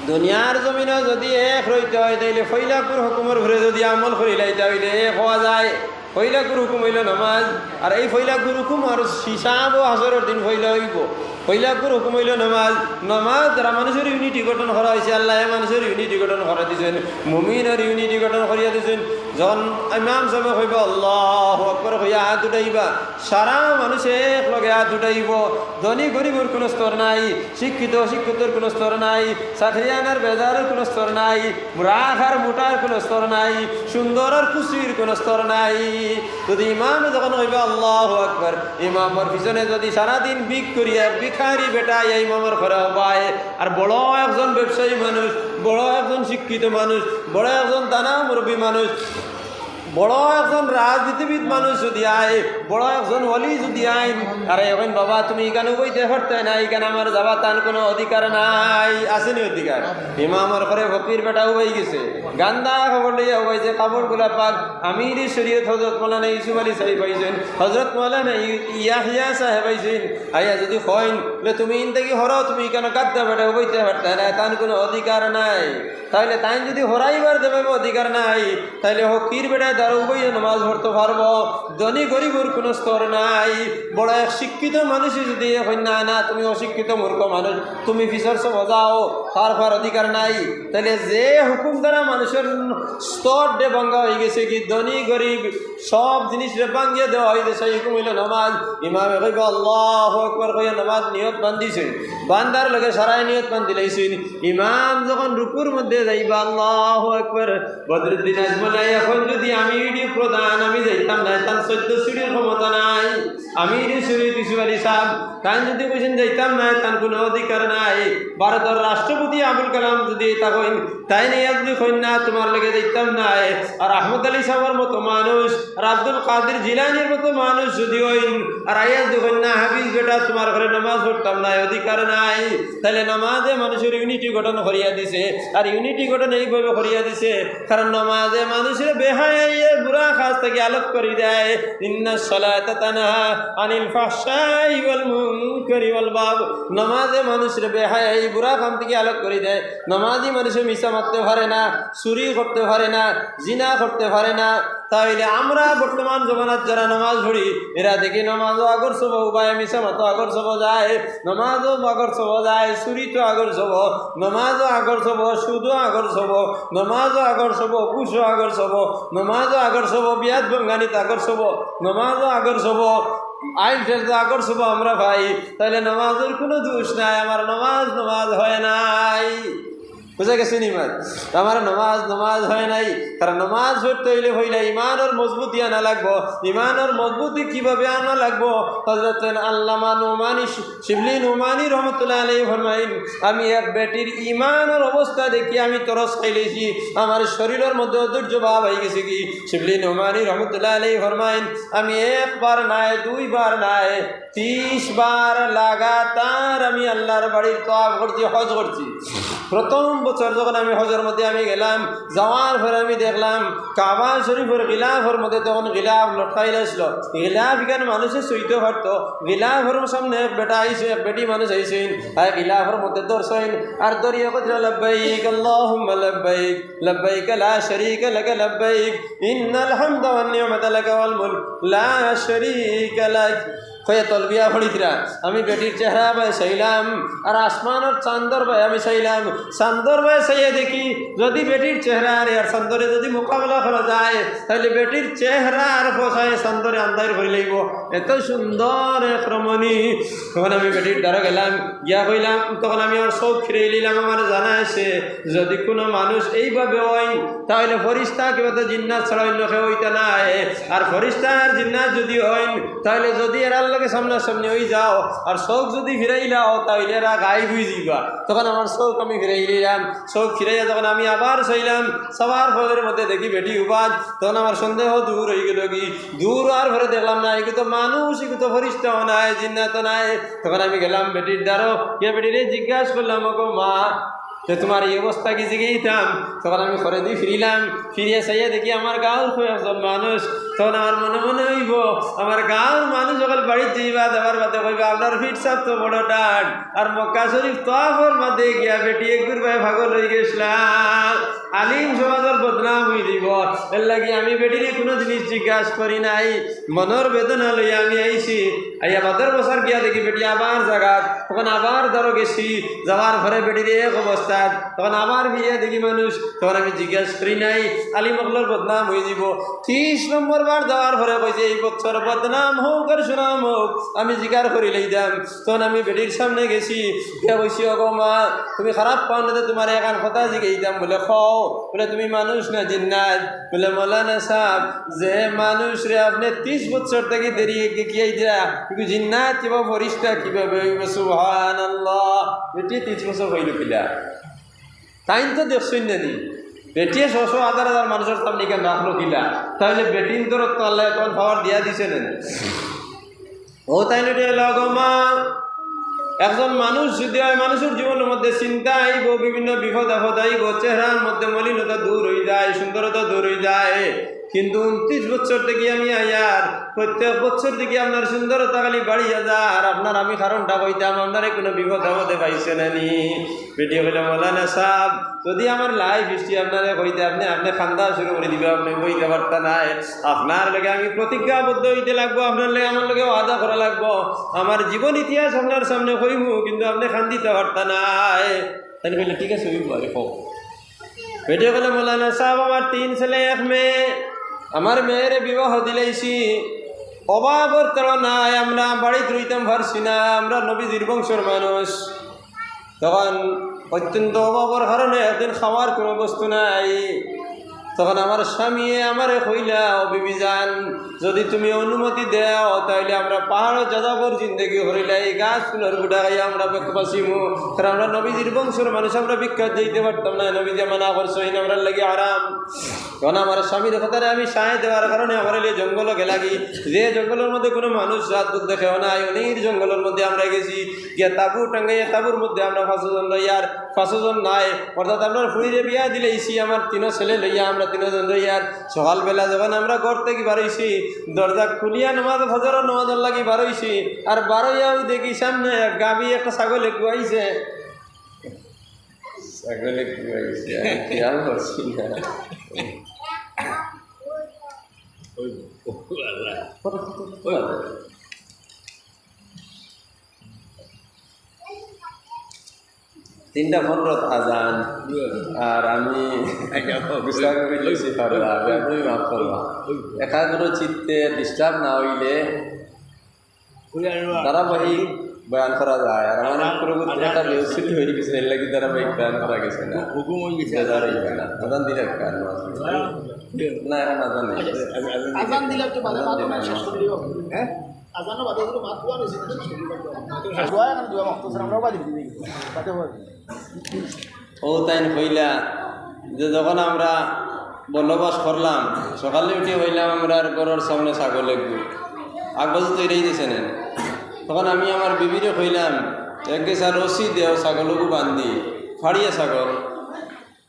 দুনিয়ার জমিনে যদি এক রইতে হয় তাইলে ফৈলাকুর হুকুমের ঘরে যদি আমল করি লাইতে হইলে এক হওয়া যায়। ফৈলাকুর হুকুম হইল নামাজ, আর এই ফৈলাকুর হুকুম আর হিসাব ও হাসরের দিন ফৈলা হইব। ফৈলাকুর হুকুম হইল নামাজ। নামাজ দ্বারা মানুষের ইউনিটি গঠন করা হয়েছে। আল্লাহ মানুষের ইউনিটি গঠন করা দিয়েছেন, মুমিনের ইউনিটি গঠন করিয়া দিয়েছেন। যখন ইমাম সাহেব হইব আল্লাহু আকবার হইয়া হাত উঠাইবা, সারা মানুষ এক লগে হাত উঠাইব। ধনী গরিবের কোনো স্তর নাই, শিক্ষিত অশিক্ষিতর কোনো স্তর নাই, সাথিয়ানার বেজারের কোনো স্তর নাই, রাখ আর মোটার কোনো স্তর নাই, সুন্দর আর কুসির কোনো স্তর নাই। যদি ইমাম যখন হইবে আল্লাহু আকবার, ইমামের পিছনে যদি সারাদিন বিক করিয়া ভিখারি বেটা এই ইমামের ঘরে হবায়, আর বড় একজন ব্যবসায়ী মানুষ, বড় একজন শিক্ষিত মানুষ, বড় একজন দানা মুরব্বী মানুষ, বড় একজন রাজনীতিবিদ মানুষ যদি আয়, বড় একজন ওলি যদি আইন, আরে এখন বাবা তুমি এখানে বইতে পারতে না, এখানে আমার যাবা তার কোনো অধিকার নাই। আসেনি অধিকার? ইমামের ঘরে ফকির বেটা হয়ে গেছে, গান্দা খবর লইয়া হয়েছে, কাপড় গুলা পাক আমির শরীয়ত হজরত মৌলানা ইউসুফ আলী সাহেব পাইছেন, হজরত মৌলানা ইয়াহিয়া সাহেব পাইছেন। আইয়া যদি কইন তুমি ইন থেকে হরাও, তুমি কেন কাঁদতে বেটা বইতে পারতে না, তার কোনো অধিকার নাই। তাহলে তাই যদি হরাইবার দেবে অধিকার নাই, তাহলে ফকির বেটায় দাঁড়ো বইয়ে নামাজ পড়তে পারবো। ধনী গরিবের কোনো স্তর নাই। বড় এক শিক্ষিত মানুষই যদি এখন না না তুমি অশিক্ষিত মূর্খ মানুষ, তুমি ফিসর সব যাও, তার অধিকার নাই। তাহলে যে হুকুম দ্বারা মানুষের স্তর ডে ভাঙ্গা হয়ে গেছে, কি ধনী গরিব সব জিনিস ভাঙ্গিয়ে দেওয়া হয়ে গেছে, হুকুম হইল নামাজ। ইমামে কইব আল্লাহু আকবার কইয়া নামাজ নিয়ত বান্ধিছেন, বান্দার লগে সারাই নিয়ত বান্ধি লাইছেন। ইমাম যখন রুকুর মধ্যে যাইবা আল্লাহু আকবার, বদরুদ্দিন আজমল এখন যদি আমি প্রধান আমি যাইতাম না, তার 14 সিঁড়ির ক্ষমতা নাই। আমি শরীয়ত ইউসুফ আলী সাহেব তাই যদি কইছেন যাইতাম না, তার কোনো অধিকার নাই। ভারতের রাষ্ট্রপতি আবুল কালাম যদি তা কইন, তাই নিয়ে যদি কইন না তোমার লেগে যাইতাম না, আর আহমদ আলী সাহেবের মতো মানুষ, আর আব্দুল কাদের জিলানির মতো মানুষ যদি হইন, আর আইয়া যদি কইন না হাফিজ বেটা তোমার ঘরে নামাজ পড়তাম না, অধিকার নাই। তাহলে নামাজে মানুষের ইউনিটি গঠন করিয়া দিছে। আর ইউনিটি গঠন এইভাবে করিয়া দিছে কারণ নামাজে মানুষের বেহায়া বুড়া কাজ থেকে আলোক করে দেয়। ইন্নাস সালাতা তানহা আনিল ফাহশাই ওয়াল মুনকারি ওয়াল বাগয়। নামাজে মানুষের বেহায়া বুড়া কাম থেকে আলোক করে দেয়। নামাজি মানুষে মিছা মারতে পারে না, চুরি করতে পারে না, জিনা করতে পারে না। তাহলে আমরা বর্তমান জমানার যারা নামাজ পড়ি, এরা দেখি নামাজও আগর সব উপায়, মিছা মতো আগর সব যায়, নামাজও আগর সব যায়, চুরি তো আগর সব, নামাজও আগর সব, সুদও আগর সব, নামাজও আগর সব, কুশও আগর সব, নামাজও আগর সব, বিয়াদ বঙ্গানিত আগর সব, নামাজও আগর সব, আইন ফেলতে আগর সব আমরা ভাই। তাহলে নামাজের কোনো দোষ নাই, আমার নামাজ নামাজ হয় নাই। বুঝা গেছে নিমাজ আমার নামাজ হয় নাই। কারণ নামাজ পড়তে হইলে হইলে ইমানের মজবুতি আনা লাগবো। ইমানের মজবুতি কিভাবে আনা লাগবো? হযরত আল্লামা নুমানি শিবলি নুমানি রহমতুল্লাহ আলাইহি ফরমাইন, আমি এক বেটির ইমানের অবস্থা দেখি আমি তরস খাইলেছি, আমার শরীরের মধ্যে অধৈর্য ভাব হয়ে গেছে। কি শিবলি নুমানি রহমতুল্লাহ আলাইহি ফরমাইন, আমি একবার নাই, দুইবার নাই, 30 বার লাগাতার আমি আল্লাহর বাড়ির তওয়াফ করছি, হজ করছি। প্রথম বছর যখন আমি হজের মধ্যে আমি গেলাম, যাওয়ার পরে আমি দেখলাম কাবা শরীফের গিলাফের মধ্যে তখন গিলাফ লটকাইল আসল। গিলাফ এখানে মানুষের সইতে পারতো। গিলাফের সামনে এক বেটা আইসে, এক বেটি মানুষ আইসেন, আর গিলাফের মধ্যে দর্শন আর দরিয়া কতরা লব্বাইক আল্লাহুম্মা লব্বাইক লব্বাইক লা শারীকা লাক লব্বাইক ইন্নাল হামদা ওয়ান নি'মাতা লাক ওয়াল মুলক লা শারীকা লাক। কয়ে তলবিয়া পড়িতরা আমি বেটির চেহারা ভাই চাইলাম, আর আসমানের চান্দর ভাই আমি চাইলাম। চান্দর ভাই চাইয়া দেখি যদি বেটির চেহারা আর চান্দরে যদি মোকাবেলা করা যায়, তাহলে বেটির চেহারা আর ফসায় চান্দরে আন্দার করে লইব। এত সুন্দর এক রমণী। তখন আমি বেটির দ্বারা গেলাম, গিয়া কইলাম, তখন আমি আর চোখ ফিরে নিলাম। আমার জানা আছে যদি কোনো মানুষ এইভাবে হয়, তাহলে ফরিস্তা কিংবা তো জিন্নাত ছাড়া অন্য কেউ হইতে নাই। আর ফরিস্তা আর জিন্নাত যদি হয়, তাহলে যদি এরা সামনাসামনি হয়ে যাও আর চোখ যদি ফিরাইলাও, তাহলে এরা গায়েব হয়ে যাইবা। তখন আমার চোখ আমি ফিরাই নিলাম। চোখ ফিরাইয়া যখন আমি আবার চাইলাম, সবার ফলের মধ্যে দেখি বেটি উপাদ। তখন আমার সন্দেহ দূর হয়ে গেল। কি দূর আর পরে দেখলাম না, এগুলো তো মানুষ, এগুলো তো ফরিস্তাও নাই, জিন্নাত নাই। তখন আমি গেলাম বেটির দ্বারো, গিয়ে বেটিরে জিজ্ঞাসা করলাম, ওগো মা, যে তোমার এই অবস্থা কি জিগেইতাম। তখন আমি ঘরে দিয়ে ফিরিলাম, ফিরিয়ে চাইয়া দেখি আমার গাঁর কয়েকজন মানুষ। তখন আমার মনে মনে হইব আমার গাঁর মানুষ সকল বাড়ির যাইবা যাবার বাদে কইবা আপনার ফিট সাপ তো বড় ডাট, আর মক্কা শরীফ তোয়াফর মাঝে গিয়া বেটি একবার ভাই ভাগল হয়ে গেছিলাম, আলিম সমাজের বদনাম হয়ে দিব। এর লাগি আমি বেটির কোনো জিনিস জিজ্ঞাসা করি নাই, মনের বেদনা লইয়া আমি আইছি। আইয়া বাদের বছর গিয়া দেখি বেটি আবার জায়গা, তখন আবার ধরো গেছি, যাওয়ার ঘরে বেটির এক অবস্থা, তখন আবার বিয়ে দেখি মানুষ। তখন আমি জিজ্ঞাসা করি নাই, আলিম অগলোর বদনাম হয়ে দিব। 30 নম্বর বার যাওয়ার ঘরে কইছে এই বছর বদনাম হোক আর সুনাম হোক আমি জিজ্ঞাসা করি লইতাম। তখন আমি বেটির সামনে গেছি, গিয়া কইছি অগো মা তুমি খারাপ পাও না, তোমার একান কথা জিজ্ঞাইতাম। বলে খাও, বলে তুমি মানুষ না জিন্নাত। বলে মৌলানা সাহেব যে মানুষ রে আপনি 30 বছর থেকে দেরি গিয়ে দিয়া কিন্তু জিন্নাত কিবা ফরিস্তা কিভাবে সুবহানাল্লাহ। বেটি 30 বছর হইল কিলা তাই তো দেখছই না নি, বেটিয়ে 100,000 মানুষের সামনে কেন রাখলো কিলা, তাহলে বেটিন তোর আল্লাহ তখন পাওয়ার দিয়া দিছে না। ও তাইলে লগমা একজন মানুষ যদি হয় মানুষের জীবনের মধ্যে চিন্তা আইব, বিভিন্ন বিপদ আপদ আইব, চেহারার মধ্যে মলিনতা দূর হয়ে যায়, সুন্দরতা দূর হয়ে যায়। কিন্তু 29 বছর থেকে আমি আয়ার প্রত্যেক বছর থেকে আপনার সুন্দরতা খালি বাড়িয়া যা, আর আপনার আমি কারণটা কইতাম আপনার কোনো বিপদ আপদে পাইছে না নি। বেটি বলে মৌলানা সাহেব যদি আমার লাইফ হিস্ট্রি আপনারে কইতে আপনি খান্দা শুরু করে দিবে, আপনি কইতে পারতা নাই। আপনার লগে আমি প্রতিজ্ঞাবদ্ধ হইতে লাগবো, আপনার লগে আমার লগে ওয়াদা করা লাগবো, আমার জীবন ইতিহাস আপনার সামনে কইব, কিন্তু আপনি খান্দিতে পারতা নাই। তাই বললে ঠিক আছে হইব আরে হোক। বেটি বলে মৌলানা সাহেব আমার 3 ছেলে 1 মেয়ে, আমার মেয়ের বিবাহ দিলেইছি, অভাবর তুলনায় আমরা বাড়িতে রইতাম পারছি না, আমরা নবীজির বংশের মানুষ। তখন অত্যন্ত অভাবর কারণে একদিন খাওয়ার কোনো বস্তু নাই। তখন আমার স্বামী আমারে কইলা ও বিবি জান যদি তুমি অনুমতি দেও তাহলে আমরা পাহাড় যাযাবর জিন্দগি হরিলা এই গাছ ফুলের গুড়া খাই আমরা বাঁচিমু, কারণ আমরা নবীজির বংশের মানুষ, আমরা বিখ্যাত যেতে পারতাম না, নবীজি মানা করছো আমরা লাগে আরাম। তখন আমার স্বামীর কথারে আমি সায় দেওয়ার কারণে আমার এই জঙ্গল গেলাগি, যে জঙ্গলের মধ্যে কোনো মানুষ রাত দেখেও নাই, অনেক জঙ্গলের মধ্যে আমরা গেছি, গিয়ে তাবু টাঙ্গাইয়া তাবুর মধ্যে আমরা 5 জন লইয়ার 5 জন নাই, অর্থাৎ আপনার ফুড়িরে বিয়া দিলেইছি, আমার 3 ছেলে লইয়া আমরা 3 জন লইয়ার। সকালবেলা যখন আমরা ঘর থেকে বারইছি, দরজা খুলিয়া নামাজ ফজর নামাজের লাগি বারইছি, আর বারইয়াও দেখি সামনে গাবি একটা ছাগলে কুয়াইছে, ছাগলে কুয়াইছে খেয়াল করছি না। তিনটা 15 আজান, আর আমি একাগ্র চিত্তে ডিস্টার্ব না হইলে ধারাবাহিক বয়ান করা যায়। আর আমার একটা বেউসিটি হয়ে গেছে, এর লাগি ধারাবাহিক বয়ান করা গেছে না, হুকুম হয়ে গেছে না। আজান দিলে না, এখন আজান নেই, আজান দিলে একটু বাদে শেষ করে দিব। হ্যাঁ আজানো বাদে একটু মাত দোয়া রয়েছে, দোয়া এখন দোয়া মাত্র আমরাও বাদে দিবি বাদে হবে। ও তাই হইলা যে যখন আমরা বনবাস করলাম, সকালে উঠে হইলাম আমরা ঘরের সামনে ছাগল আগবাজ তৈরি দিয়েছে না। তখন আমি আমার বিবিরে কইলাম এক গেছা রশি দেও ছাগলকু বান্ধি, ফাড়িয়ে ছাগল।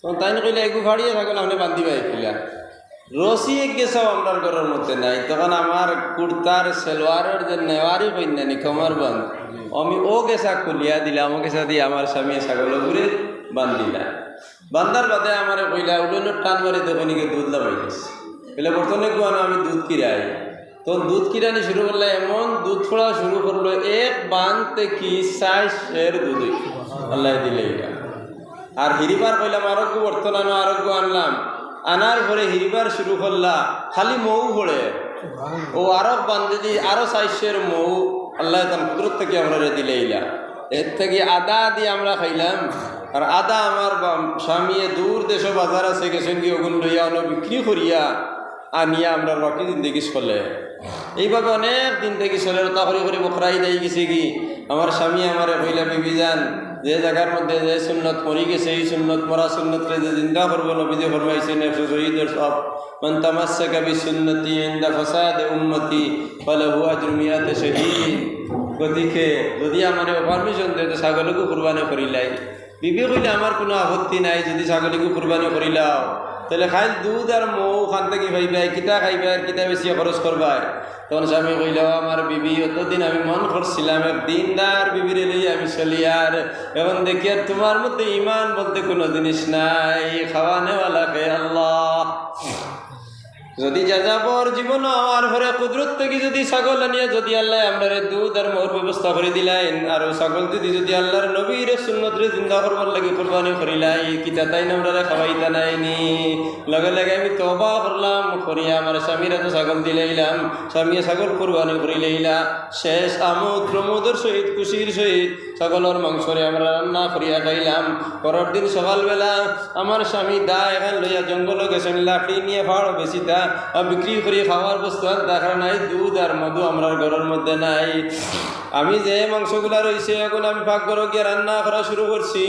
তখন তাই কইলে একটু ফাড়িয়ে ছাগল আপনি বান্ধি পাই কিলা, রশি এক গেছাও আমার ঘরের মধ্যে নাই। তখন আমার কুর্তার সেলোয়ারের যে নেওয়ারি কইনানি কমর বন্ধ, আমি ও গেছা খুলিয়া দিলাম, ও গেছা দিয়ে আমার স্বামী ছাগল ঘুরে বান্ধিলা। বান্ধার বাদে আমার কইলা উড়নের টান মারি দোকানিকে দুধ লাগাই গেছে, বলে বর্তমানে গুয়ানো আমি দুধ কিরাই। তখন দুধ কিরানি শুরু করলে এমন দুধ ফোড়া শুরু করলো, এক বানতে কি 6 সের দুধ আল্লাহ দিলে। আর হিরিবার কইলাম আরোগ্য বর্তমানে আরোগ্য আনলাম, আনার পরে হিরিবার শুরু করলা, খালি মৌ পড়ে ও আরো বান্ধে দি আরো 6 সের মৌ আল্লাহ তার কুদরত থেকে আমরা দিলে। এর থেকে আদা দিয়ে আমরা খাইলাম, আর আদা আমার স্বামী দূর দেশ বাজার আছে গেছেন গিয়ে ওগুন লইয়া বিক্রি করিয়া আনিয়া আমরা বাকি জিন্দগি চলে। এইভাবে অনেক দিন থেকে চলে, তা করে বকরাই দেয় গেছে কি আমার স্বামী আমার কইলা বিবি যান যে জায়গার মধ্যে যে সুন্নত মরি গেছে, এই সুন্নত মরা সুন্নতরে যে জিন্দা করবো নবীজি ফরমাইছেন শহীদের সব মান তামাসসাকা বিসুন্নতি ইনদা ফাসাদ উম্মতি ফালাহু আজরু মিয়াত শহীদ। গতিকে যদি আমার পারমিশন দেয় তো ছাগলকে কুরবানি করিলাই, বিবি কইলে আমার কোনো আপত্তি নাই যদি ছাগলীকে কুরবানি করিলাও, তাহলে খাই দুধ আর মৌ খান থেকে পাইবাই, কিতা খাইবাই আর কিতা বেশি খরচ করবাই। তখন স্বামী কইল, আমার বিবি অতদিন আমি মন করছিলাম একদিন আর বিবিরে লইয়া আমি চলি, আর এখন দেখি আর তোমার মধ্যে ইমান বলতে কোনো জিনিস নাই, খাওয়া নেওয়ালা কে আল্লাহ। যদি যাযাবর জীবন আমার ঘরে কুদরত থেকে যদি ছাগল আনিয়া যদি আল্লাহ আমরা দুধ আর মোর ব্যবস্থা করে দিলেন, আর ছাগল যদি আল্লাহর নবীর সুন্নতরে জিন্দা করবার লাগে কোরবানি করিলাই, কিতা তাই আমরা খাওয়াইতা নাইনি। লগে লগে আমি তওবা করলাম, করিয়া আমার স্বামীরা তো ছাগল দিলাইলাম, স্বামী ছাগল কোরবানি করিলাইলা, শেষ আমোদ প্রমোদের সহিত খুশির সহিত ছাগলের মাংসরে আমরা রান্না করিয়া খাইলাম। পরের দিন সকালবেলা আমার স্বামী দা এখান লইয়া জঙ্গল গেছেন, লাকড়ি নিয়ে ফাড় বেশিটা বিক্রি করি খাওয়ার বস্তু দেখা নাই, দুধ আর মধু আমার ঘরের মধ্যে নাই। আমি যে মাংসগুলা রয়েছে এখন আমি পাকঘরে গিয়ে রান্না করা শুরু করছি।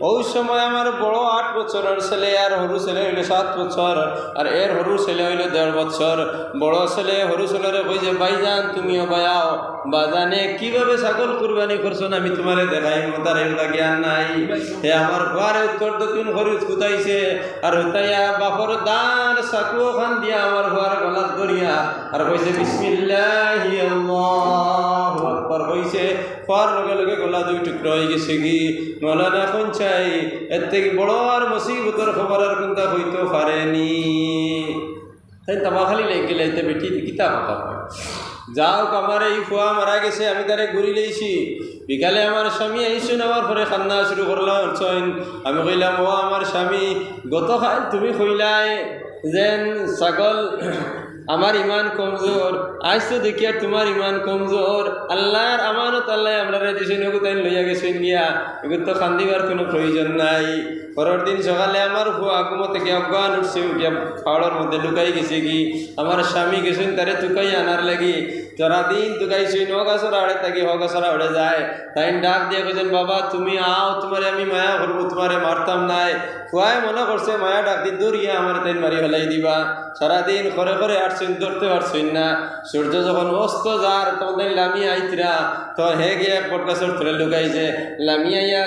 ওই সময় আমার বড় 8 বছরের ছেলে আর সরু ছেলে হইল 7 বছর, আর এর সরু ছেলে হইল 1.5 বছর। বড় ছেলে সরু ছেলেরে কই যে ভাইজান তুমিও বায়াও, বাজানে কিভাবে ছাগল কুরবানি করছো আমি তোমারে দেখাই, তার এগুলা জ্ঞান নাই। হে আমার ঘরে উত্তর দক্ষিণ খরচ কুতাইছে, আর হইতাইয়া বাপর দান চাকু খান দিয়া আমার ঘর গলাত ধরিয়া আর কইছে বিসমিল্লাহি আল্লাহু আকবার কইছে। পর লগে লগে গলা 2 টুকরা হয়ে গেছে কি মৌলানা কোন চাই, এর থেকে বড় আর মুসিবতের খবর আর কোনটা হইতে পারেনি। তাই তামা খালি লেগে লাইতে বেটি কিতা কথা যাও, আমার এই ফুয়া মারা গেছে আমি তারে ঘুরি লইছি। বিকালে আমার স্বামী আইসুন, আমার পরে খান্না শুরু করলাম। আমি কইলাম, ও আমার স্বামী, গতকাল তুমি কইলাই যেন ছাগল আমার ইমান কমজোর, আজ তো দেখি আর তোমার ইমান কমজোর। আল্লাহর আমানত আল্লাহ আমরা দিয়েছেন, তাই লইয়া গেছেন গিয়া, এগুলো তো কান্দিবার কোনো প্রয়োজন নাই। পরের দিন সকালে আমার আগুমো থেকে অজ্ঞান উঠছে, উঠিয়া খাওয়ার মধ্যে ঢুকাই গেছে কি আমার স্বামী গেছেন তারে তুকাই আনার লাগি। তোরা দিন তুকাইছেন, ও গাছরা আড়ে থাকি হ গাছরা আড়ে যায়। তাই ডাক দিয়ে কেছেন, বাবা তুমি আও, তোমারে আমি মায়া করবো, তোমারে মারতাম নাই। খুয়াই মনে করছে মায়া ডাক দিয়ে দৌড়িয়া আমার তাই মারি ফেলাই দিবা। সারাদিন করে করে আসছেন, ধরতে পারছেন না। সূর্য যখন অস্ত যার তখন তাই লামিয়া আইতরা, তো হে গিয়ে এক বট গাছের ধরে লুকাইছে। লামিয়া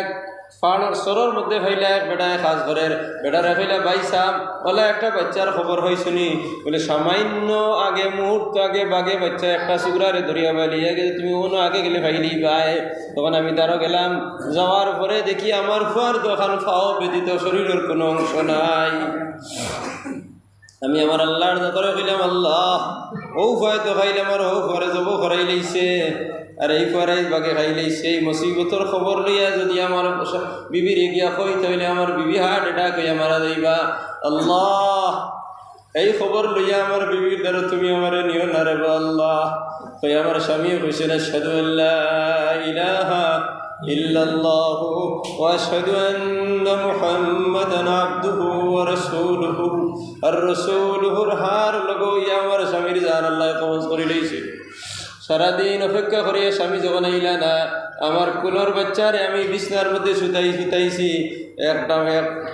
ফাড়র সরোর মধ্যে ফেলা এক বেটায় কাজ করের, বেটারে ফেলা বাইসাম বলে একটা বাচ্চার খবর হয় শুনি, বলে সামান্য আগে মুহূর্ত আগে বাগে বাচ্চা একটা সুগরারে ধরিয়া বালিয়ে গেছে, তুমি অন্য আগে গেলে ভাইলি বাই। তখন আমি তারও গেলাম, যাওয়ার পরে দেখি আমার ফুয়ার দোকান ফাও ব্যতীত শরীরের কোনো অংশ নাই। আমি আমার আল্লাহর দরবারে কইলাম, আল্লাহ ও ভয় তো খাইলাম, আর ও ঘরে যাব করাই লাইছে, আর এই পরে বাগে খাই লাইছে। এই মুসিবতর খবর লইয়া যদি আমার বিবির গিয়া কই, তাহলে আমার বিবি হার্ট অ্যাটাক হইয়া মারা যাইবা। আল্লাহ এই খবর লইয়া আমার বিবির দ্বারা তুমি আমার নিও না রে আল্লাহ। তো আমার স্বামীও কইছেন, আশহাদু আল্লা ইলাহা ইল্লাল্লাহু ওয়া আশহাদু আন্না মুহাম্মাদান আবদুহু ওয়া রাসূলুহু। আর রাসূলুহুর হার লগইয়া আমার স্বামীর জান আল্লাহ কবজ করে লইছে। সারাদিন অপেক্ষা করিয়া স্বামী যখন আইলা না, আমার কুলোর বাচ্চারে আমি বিছনার মধ্যে শুতাইছি। একটা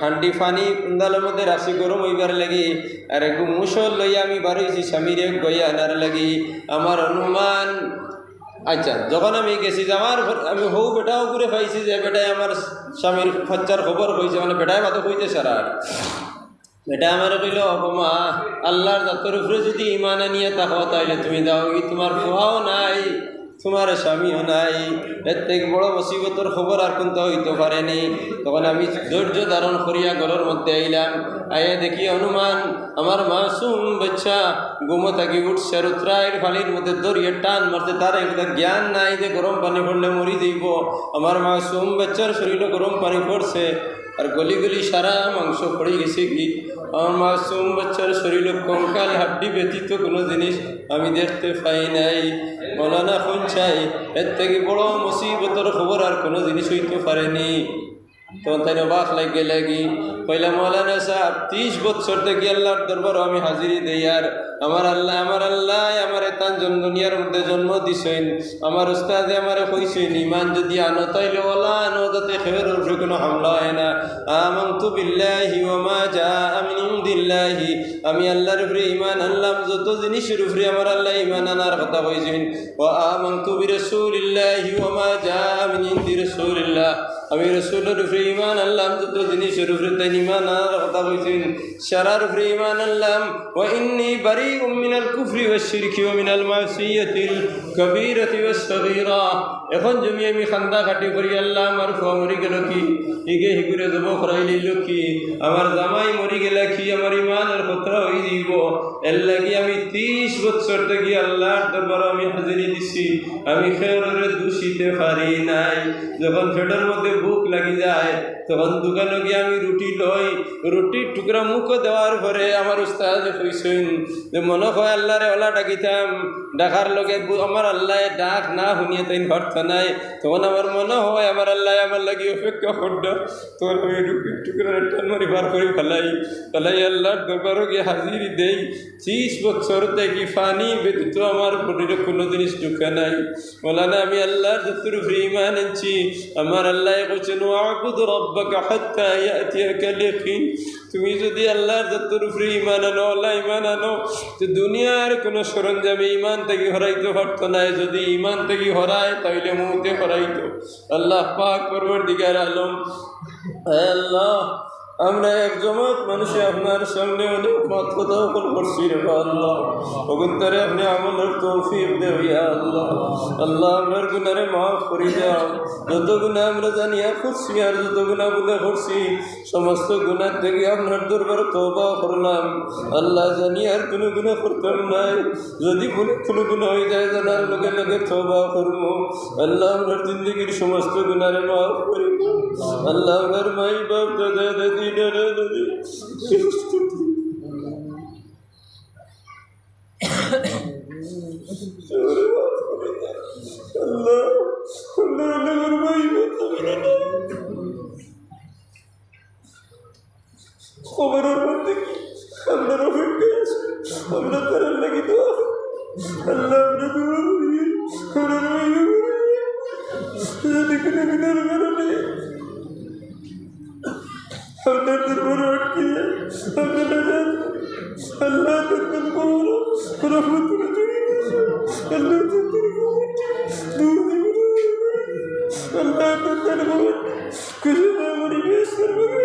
হান্ডি পানি কুন্দালের মধ্যে রাখছি গরম হইবার লাগি, আর একটু মুসল লইয়া আমি বারইছি স্বামীরে গইয়া আনার লাগি। আমার অনুমান, আচ্ছা যখন আমি গেছি যাওয়ার আমি হৌ বেটাও করে পাইছি যে বেটায় আমার স্বামীর বাচ্চার খবর কইছে, মানে বেটায় মাথা কইতে সারা। বেটা আমার কইল, মা আল্লাহর জাতের উপরে যদি ইমান আনিয়ে থাকো তাহলে তুমি দাও, তোমার ফুয়াও নাই, তোমার স্বামীও নাই, এর থেকে বড় মুসিবতের খবর আর কোনটা হইতে পারেনি। তখন আমি ধৈর্য ধারণ করিয়া ঘরের মধ্যে আইলাম। আইয়া দেখি অনুমান আমার মাসুম বাচ্চা ঘুমো থাকি উঠছে, আর উত্তরায়ের ফালির মধ্যে দরিয়ে টান মারতে, তার একটা জ্ঞান নাই যে গরম পানি পড়লে মরি যাইব। আমার মাসুম বাচ্চার শরীরে গরম পানি পড়ছে, আর গলি গলি সারা মাংস পড়ে গেছে কি আমার মাসুম বাচ্চার শরীরে কঙ্কাল হাড্ডি ব্যতীত কোনো জিনিস আমি দেখতে পাই নাই। মৌলানা কোন চাই, এর থেকে বড় মুসিবতের খবর আর কোনো জিনিস হইতে পারেনি। তখন তাই অবাক লাগি কইলা, মৌলানা সাহেব 30 বছর থেকে আল্লাহর দরবার আমি হাজিরি দেই, আর আমার আল্লাহ আমার তান দুনিয়ার মধ্যে জন্ম দিছেন আমার উস্তাদে আমারে কইছেন ইমান যদি আনো তাইলে ওলা আনো যাতে খেরের উপরে কোনো হামলা হয় না আমানতু বিল্লাহি ওয়া মা জাআ মিন ইনদিল্লাহি আমি আল্লাহর উপরে ঈমান আনলাম যত জিনিসের উপরে আমার আল্লাহ ঈমান আনার কথা কইছেন ওয়া আমানতু বিরাসূলিল্লাহি ওয়া মা জাআ মিন ইনদি রাসূলিল্লাহ আমি রাসূলের উপরে ঈমান আনলাম যত জিনিসের উপরে তাই ঈমান আনার কথা কইছেন শারার উপরে ঈমান আনলাম ওয়া ইন্নী বারীউম মিনাল কুফরি ওয়াশ শিরকি ওয়া মিনাল মাসিয়াতিল কাবীরাতি ওয়াস সাগীরা এখন জমি আমি খান্দা কাটি করি আল্লাহ আমার ফুয়া মরি গেল কি হিগে হিগুরে যাব খরাই লইল কি আমার জামাই মরি গেলা কি আমার ইমানের খতরা হয়ে দিব এর লাগি আমি 30 বছর থেকে আল্লাহর দরবারে আমি হাজিরি দিছি আমি খেরের দূষিতে পারি নাই যখন পেটের মধ্যে ভুক লাগি যায় তখন দোকানে গিয়ে আমি রুটি লই রুটির টুকরা মুখ দেওয়ার পরে আমার উস্তাদ কইছেন যে মনে হয় আল্লাহরে ওলা ডাকিতাম ডাকার লগে আমার আল্লাহ ডাক না শুনিয়ে তাই ঘরত নাই তখন আমার মনে হয় আমার আল্লাহ আমার লাগি অপেক্ষা করল তখন আমি রুটির টুকরা টান মারি বার করে ফেলাই আল্লাহর দরবারে গিয়ে হাজিরি দেই 30 বছর থেকে ফানি ব্যতীত আমার শরীরে কোনো জিনিস ঢুকে নাই বলা না আমি আল্লাহর যতটুকু উপরে ঈমান আনছি আমার আল্লাহ বলছেন ওয়াবুদ রাব্বাকা হাত্তা ইয়াতিয়াকাল ইয়াকিন তুমি যদি আল্লাহর যতটুকু উপরে ঈমান আনো আল্লাহ ঈমান আনো তো দুনিয়ার কোনো সরঞ্জামে ঈমান থেকে হরাইতে পারতো না যদি ঈমান থেকে হরায় তাহলে মৌতে হরাইতো আল্লাহ পাক পরওয়ারদিগার আলম আল্লাহ আমরা এক জমাত মানুষে আপনার সামনে অনেক কথা করছি রে আল্লাহ ওগুনতারে আপনি আমলের তৌফিক দেও ইয়া আল্লাহ আল্লাহ আপনার গুনারে মাফ করে দাও যত গুনাহ আমরা জানিয়া করছি আর যত গুনাহ বলে করছি সমস্ত গুনাহ থেকে আপনার দরবারে তওবা করলাম আল্লাহ জানি আর কোনো গুনাহ করতাম নাই যদি কোনো গুনাহ হয়ে যায় জানার লগে লগে তওবা করব আল্লাহ আপনার জিন্দগির সমস্ত গুনারে মাফ করে দাও আল্লাহ আপনার মাই বাপ দাদা দাদি খবরের মধ্যে কি আপনার অপেক্ষায় আছে আমরা তার লাগি তো আল্লাহ আমরা দোয়া করি আপনার দরবারে আটকে আপনার আল্লাহ দরবার করো রহমতুল আল্লাহ আল্লাহ দরবার খুশি আমার বেশ করবে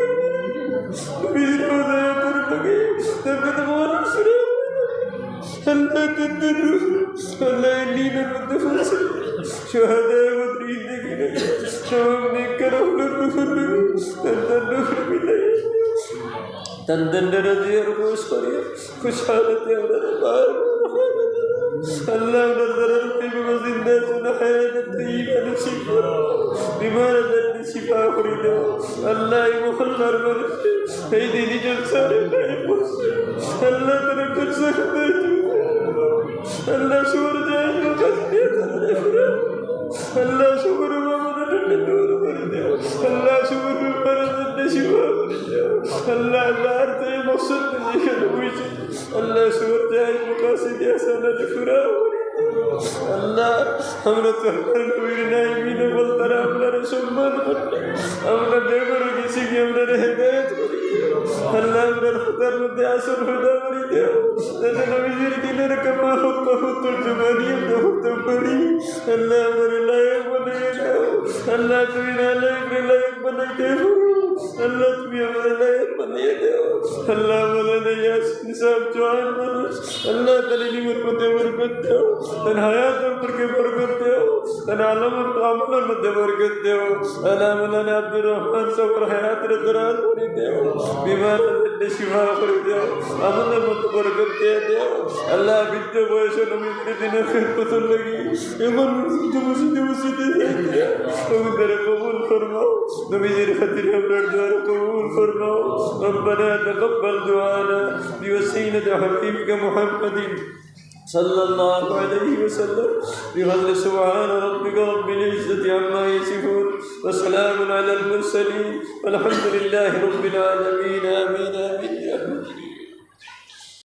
বীর হৃদয় লগে তবে তোমার সুরে আল্লাহ দরবার আল্লাহ লীনের মধ্যে ফুলছে شهداء ودريدك شوامنك كرهنا النفر تندن بالله تندن رضي رخوش قرية كشالة يا الله نظر الطيب وزندة حياة الطيبة نشفاء بمارد النشفاء فريدا الله مخلر مرش هيدي نجل سارة الله تنكر سخبه الله شور جاي وقصدي الله شكر محمد النور فرده الله شكر فرد النشفاء فرده الله بارته مقصد نشكر ويش الله شكر جاي مقاصد يا سنة فراه الله আমরা তোর কইর নাই মিনে বলতার আমরা সম্মান করতে আমরা দেবর গেছি কি আমরা হেদায়েত করি আল্লাহ আমরা খতার মধ্যে আসল হুদা করি দেও তাতে নবীজির দিনের কামা হক হুতুল জবানি আমরা হুতুম করি আল্লাহ আমরা লায়ক বানাই দাও আল্লাহ তুমি লায়ক বানাই দেও আল্লাহ তুমি আমরা লায়ক বানিয়ে দেও আল্লাহ বলেন ইয়াসিন সাহেব জওয়ান মানুষ আল্লাহ তাআলা নিমর মধ্যে বরকত দাও তার হায়াত উপরকে বরকত দাও তার আমলের মধ্যে বরকত দাও আল্লাহ মাওলানা আব্দুর রহমান সাহেবের হায়াতের দরাজ করে দাও বিমারের শিফা করে দাও আমলের মধ্যে বরকত দিয়ে দাও আল্লাহ বৃদ্ধ বয়সে নবীর দিনের খেদমত লাগি এমন মুসিদে ওদের কবুল ফরমাও নবীর খাতির আমরা দোয়া কবুল ফরমাও ربنا تقبل دعانا بوسيلة حبيبك محمد صلى الله عليه وسلم بفضل سبحان ربك رب العزة عما يصفون وسلام على المرسلين والحمد لله رب العالمين آمين آمين